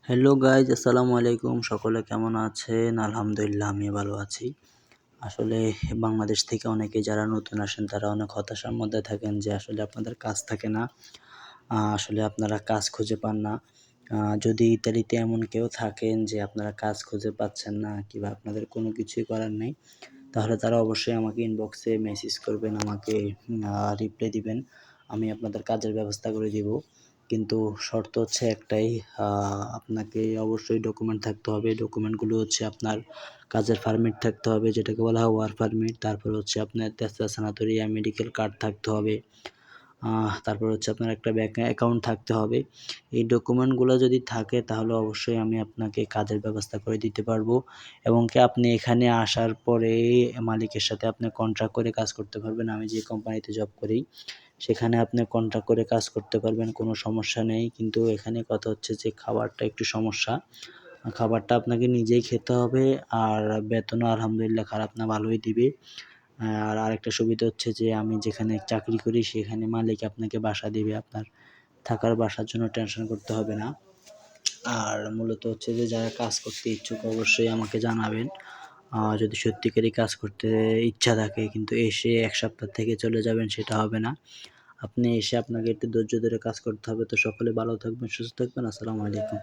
Hello guys, আসসালামু আলাইকুম। সকলে কেমন আছেন? আলহামদুলিল্লাহ আমি ভালো আছি। আসলে বাংলাদেশ থেকে অনেকে যারা নতুন আসেন তারা অনেক হতাশার মধ্যে থাকেন যে আসলে আপনাদের কাজ থাকে না। আসলে আপনারা কাজ খুঁজে পান না। যদি ইতালিতে এমন কেউ থাকেন যে আপনারা কাজ খুঁজে পাচ্ছেন না কিংবা আপনাদের কোনো কিছুই করার নেই, তাহলে তারা অবশ্যই আমাকে ইনবক্সে মেসেজ করবেন, আমাকে রিপ্লাই দিবেন। আমি আপনাদের কাজের ব্যবস্থা করে দিব। কিন্তু শর্ত হচ্ছে একটাই, আপনাকে অবশ্যই ডকুমেন্ট থাকতে হবে। ডকুমেন্টগুলো হচ্ছে আপনার কাজের পারমিট থাকতে হবে, যেটাকে বলা হয় ওয়ার্ক পারমিট। তারপর হচ্ছে আপনার তেসরা সানাতোরিয়া মেডিকেল কার্ড থাকতে হবে। তারপর হচ্ছে আপনার একটা ব্যাংক অ্যাকাউন্ট থাকতে হবে। এই ডকুমেন্টগুলো যদি থাকে তাহলে অবশ্যই আমি আপনাকে কাজের ব্যবস্থা করে দিতে পারবো, এবং কি আপনি এখানে আসার পরে মালিকের সাথে আপনি কন্ট্রাক্ট করে কাজ করতে পারবেন। আমি যে কোম্পানিতে জব করি সেখানে আপনি কন্ট্রাক্ট করে কাজ করতে পারবেন, কোনো সমস্যা নেই। কিন্তু এখানে কথা হচ্ছে যে খাবারটা একটু সমস্যা। খাবারটা আপনাকে নিজেই খেতে হবে, আর বেতনও আলহামদুলিল্লাহ খারাপ না, ভালোই দিবে। আর আরেকটা সুবিধা হচ্ছে যে আমি যেখানে চাকরি করি সেখানে মালিক আপনাকে বাসা দিবে, আপনার থাকার বাসার জন্য টেনশন করতে হবে না। আর মূলত হচ্ছে যে যারা কাজ করতে ইচ্ছুক অবশ্যই আমাকে জানাবেন, যদি সত্যিকারই কাজ করতে ইচ্ছা থাকে। কিন্তু এসে ১ সপ্তাহ থেকে চলে যাবেন সেটা হবে না। আপনি এসে আপনাকে একটু ধৈর্য ধরে কাজ করতে হবে। তো সকলে ভালো থাকবেন, সুস্থ থাকবেন। আসসালামু আলাইকুম।